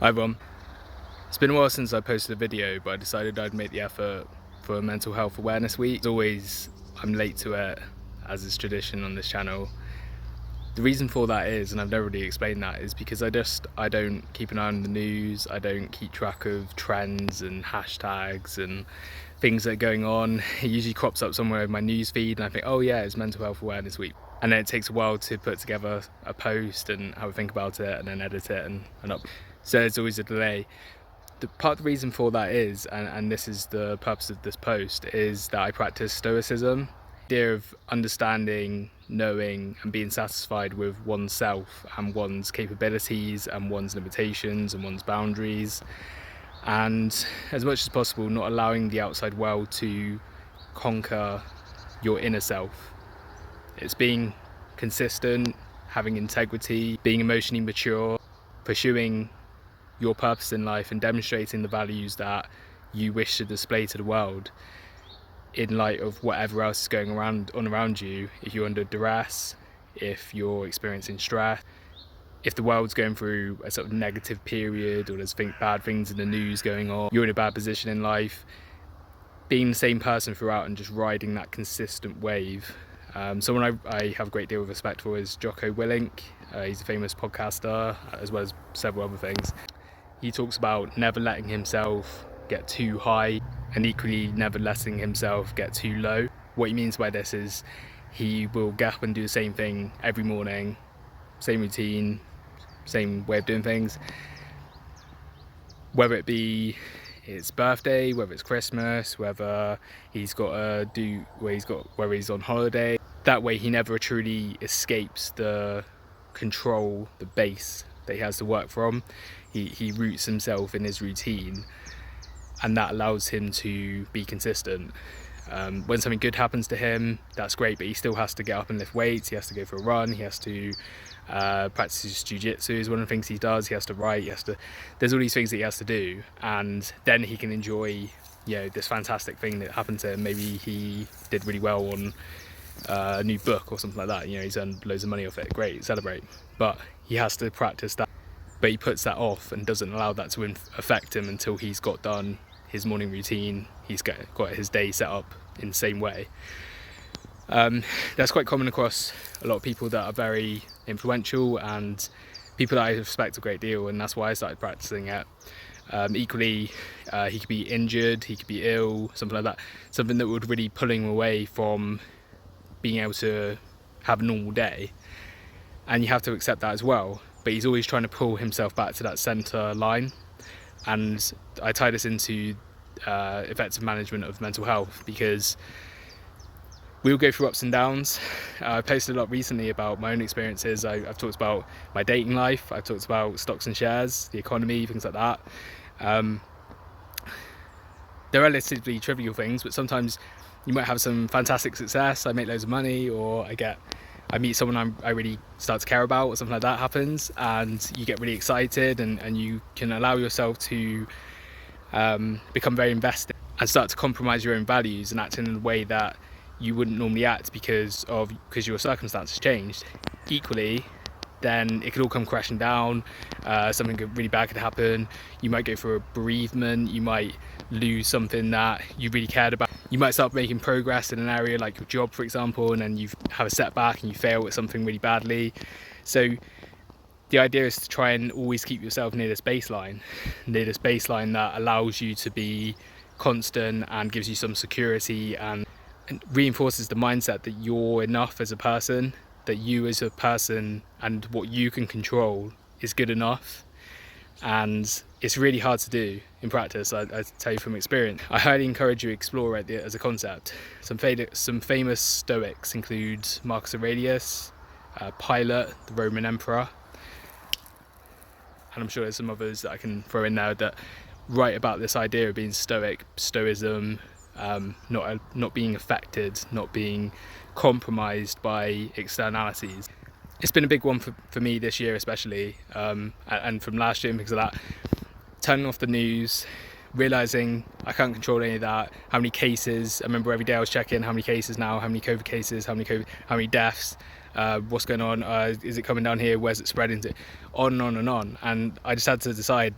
Hi everyone. It's been a while since I posted a video, but I decided I'd make the effort for Mental Health Awareness Week. As always, I'm late to it, as is tradition on this channel. The reason for that is, and I've never really explained that, is because I don't keep an eye on the news, I don't keep track of trends and hashtags and things that are going on. It usually crops up somewhere in my news feed and I think, oh yeah, it's Mental Health Awareness Week. And then it takes a while to put together a post and have a think about it and then edit it and up. So there's always a delay. The reason for that is, and this is the purpose of this post, is that I practice Stoicism. The idea of understanding, knowing and being satisfied with oneself and one's capabilities and one's limitations and one's boundaries, and as much as possible not allowing the outside world to conquer your inner self. It's being consistent, having integrity, being emotionally mature, pursuing your purpose in life and demonstrating the values that you wish to display to the world in light of whatever else is going around you. If you're under duress, if you're experiencing stress, if the world's going through a sort of negative period or there's bad things in the news going on, you're in a bad position in life, being the same person throughout and just riding that consistent wave. Someone I have a great deal of respect for is Jocko Willink. He's a famous podcaster as well as several other things. He talks about never letting himself get too high and equally never letting himself get too low. What he means by this is he will get up and do the same thing every morning, same routine, same way of doing things, whether it be his birthday, whether it's Christmas, whether he's on holiday. That way he never truly escapes the control, the base that he has to work from. He roots himself in his routine, and that allows him to be consistent. When something good happens to him, that's great, but he still has to get up and lift weights, he has to go for a run, he has to practice his jiu-jitsu is one of the things he does, he has to write, there's all these things that he has to do, and then he can enjoy, this fantastic thing that happened to him. Maybe he did really well on a new book or something like that, he's earned loads of money off it, great, celebrate. But he has to practice that, but he puts that off and doesn't allow that to affect him until he's got done his morning routine, he's got his day set up in the same way. That's quite common across a lot of people that are very influential and people that I respect a great deal, and that's why I started practicing it. Equally, he could be injured, he could be ill, something like that, something that would really pull him away from being able to have a normal day, and you have to accept that as well. But he's always trying to pull himself back to that center line, and I tie this into effective management of mental health, because we'll go through ups and downs. I posted a lot recently about my own experiences. I've talked about my dating life, I've talked about stocks and shares, the economy, things like that. They're relatively trivial things, but sometimes you might have some fantastic success, I make loads of money, or I meet someone I really start to care about, or something like that happens, and you get really excited, and you can allow yourself to become very invested and start to compromise your own values and act in a way that you wouldn't normally act because your circumstances changed. Equally, then it could all come crashing down. Something really bad could happen. You might go through a bereavement, you might lose something that you really cared about. You might start making progress in an area like your job, for example, and then you have a setback and you fail at something really badly. So the idea is to try and always keep yourself near this baseline that allows you to be constant and gives you some security and reinforces the mindset that you're enough as a person, that you as a person and what you can control is good enough. And it's really hard to do in practice, I tell you from experience. I highly encourage you to explore it as a concept. Some famous Stoics include Marcus Aurelius, Pilate, the Roman emperor, and I'm sure there's some others that I can throw in there that write about this idea of being stoic, stoicism, not being affected, not being compromised by externalities. It's been a big one for me this year especially, and from last year because of that. Turning off the news, realising I can't control any of that. How many cases, I remember every day I was checking how many cases now, how many COVID cases, how many deaths, What's going on? Is it coming down here? Where's it spreading to? On and on and on. And I just had to decide,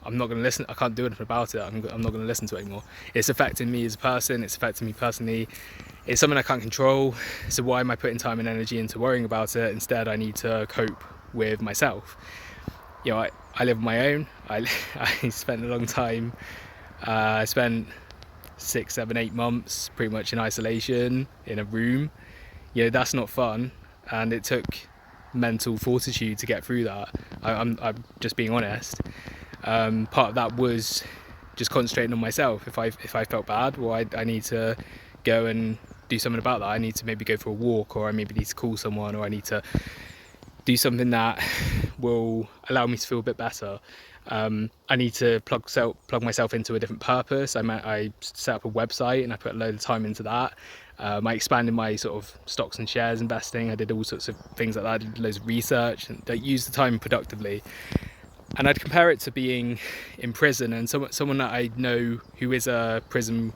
I'm not going to listen. I can't do anything about it. I'm not going to listen to it anymore. It's affecting me as a person. It's affecting me personally. It's something I can't control. So why am I putting time and energy into worrying about it? Instead, I need to cope with myself. You know, I live on my own. I spent a long time. I spent 6, 7, 8 months pretty much in isolation in a room. You know, that's not fun, and it took mental fortitude to get through that. I'm just being honest. Part of that was just concentrating on myself. If I felt bad, well, I need to go and do something about that. I need to maybe go for a walk, or I maybe need to call someone, or I need to do something that will allow me to feel a bit better. I need to plug myself into a different purpose. I set up a website and I put a load of time into that. I expanded my sort of stocks and shares investing. I did all sorts of things like that. I did loads of research and I used the time productively. And I'd compare it to being in prison, and someone that I know who is a prison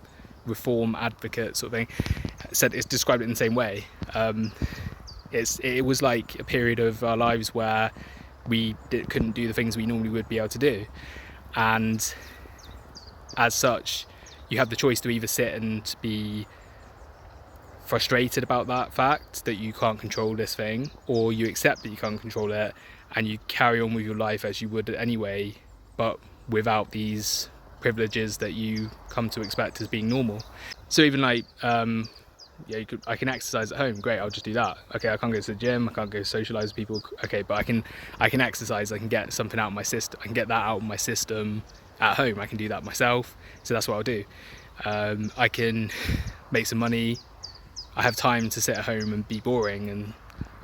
reform advocate sort of thing said it's described it in the same way. It was like a period of our lives where we couldn't do the things we normally would be able to do, and as such you have the choice to either sit and be frustrated about that fact that you can't control this thing, or you accept that you can't control it and you carry on with your life as you would anyway, but without these privileges that you come to expect as being normal. So even like I can exercise at home, great, I'll just do that. Okay, I can't go to the gym, I can't go socialize with people, okay, but I can exercise, I can get something out of my system, I can get that out of my system at home, I can do that myself, so that's what I'll do. I can make some money, I have time to sit at home and be boring, and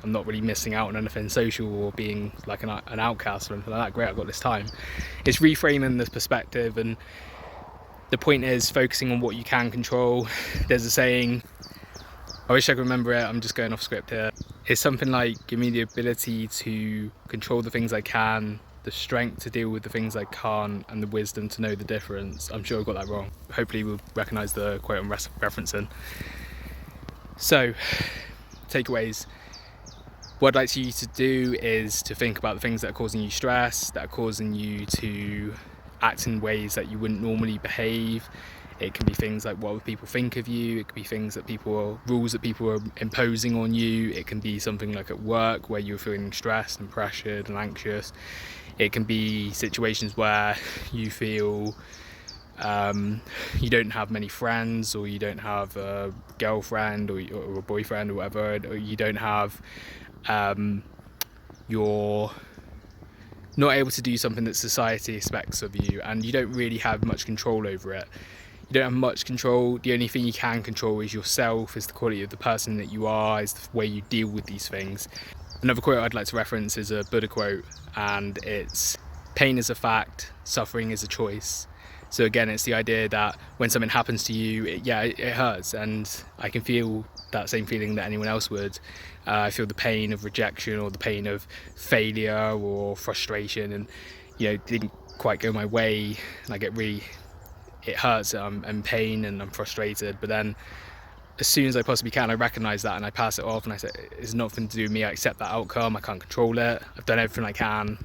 I'm not really missing out on anything social or being like an outcast or anything like that. Great, I've got this time. It's reframing the perspective, and the point is focusing on what you can control. There's a saying, I wish I could remember it, I'm just going off script here. It's something like, give me the ability to control the things I can, the strength to deal with the things I can't, and the wisdom to know the difference. I'm sure I got that wrong. Hopefully we'll recognise the quote I'm referencing. So, takeaways. What I'd like you to do is to think about the things that are causing you stress, that are causing you to act in ways that you wouldn't normally behave. It can be things like what would people think of you. It could be things that rules that people are imposing on you. It can be something like at work where you're feeling stressed and pressured and anxious. It can be situations where you feel you don't have many friends, or you don't have a girlfriend or a boyfriend or whatever, or you don't have you're not able to do something that society expects of you, and you don't really have much control over it. You don't have much control. The only thing you can control is yourself, is the quality of the person that you are, is the way you deal with these things. Another quote I'd like to reference is a Buddha quote, and it's, pain is a fact, suffering is a choice. So again, it's the idea that when something happens to you, it hurts, and I can feel that same feeling that anyone else would. I feel the pain of rejection, or the pain of failure or frustration, and it didn't quite go my way, and I get really, it hurts, I'm in pain and I'm frustrated, but then as soon as I possibly can, I recognise that and I pass it off, and I say it's nothing to do with me, I accept that outcome, I can't control it, I've done everything I can.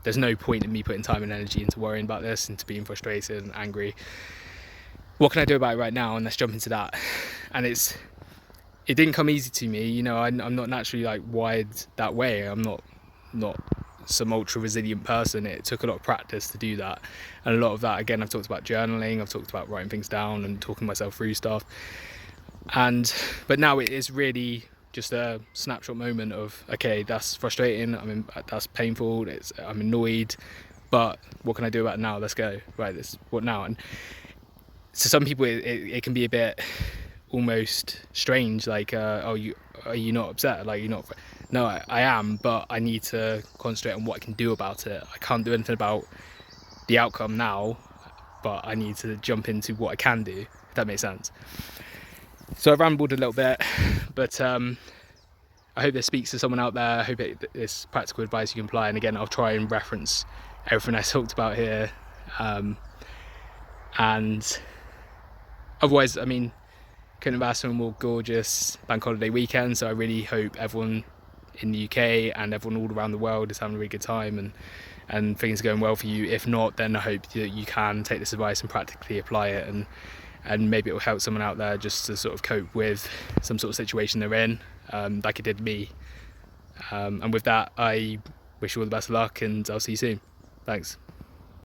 There's no point in me putting time and energy into worrying about this, into being frustrated and angry. What can I do about it right now? And let's jump into that. And it didn't come easy to me. I'm not naturally like wired that way. I'm not some ultra resilient person. It took a lot of practice to do that, and a lot of that, again, I've talked about journaling, I've talked about writing things down and talking myself through stuff. But now it is really just a snapshot moment of, okay, that's frustrating, that's painful, I'm annoyed, but what can I do about it now? Let's go. Right, what now? And so some people it can be a bit almost strange, like are you not upset? Like, you're not? No, I am, but I need to concentrate on what I can do about it. I can't do anything about the outcome now, but I need to jump into what I can do, if that makes sense. So I rambled a little bit, but I hope this speaks to someone out there. I hope it's practical advice you can apply, and again, I'll try and reference everything I talked about here, and otherwise, couldn't have asked for a more gorgeous bank holiday weekend, so I really hope everyone in the UK and everyone all around the world is having a really good time and things are going well for you. If not, then I hope that you can take this advice and practically apply it, and maybe it will help someone out there just to sort of cope with some sort of situation they're in, like it did me. And with that, I wish you all the best of luck, and I'll see you soon. Thanks.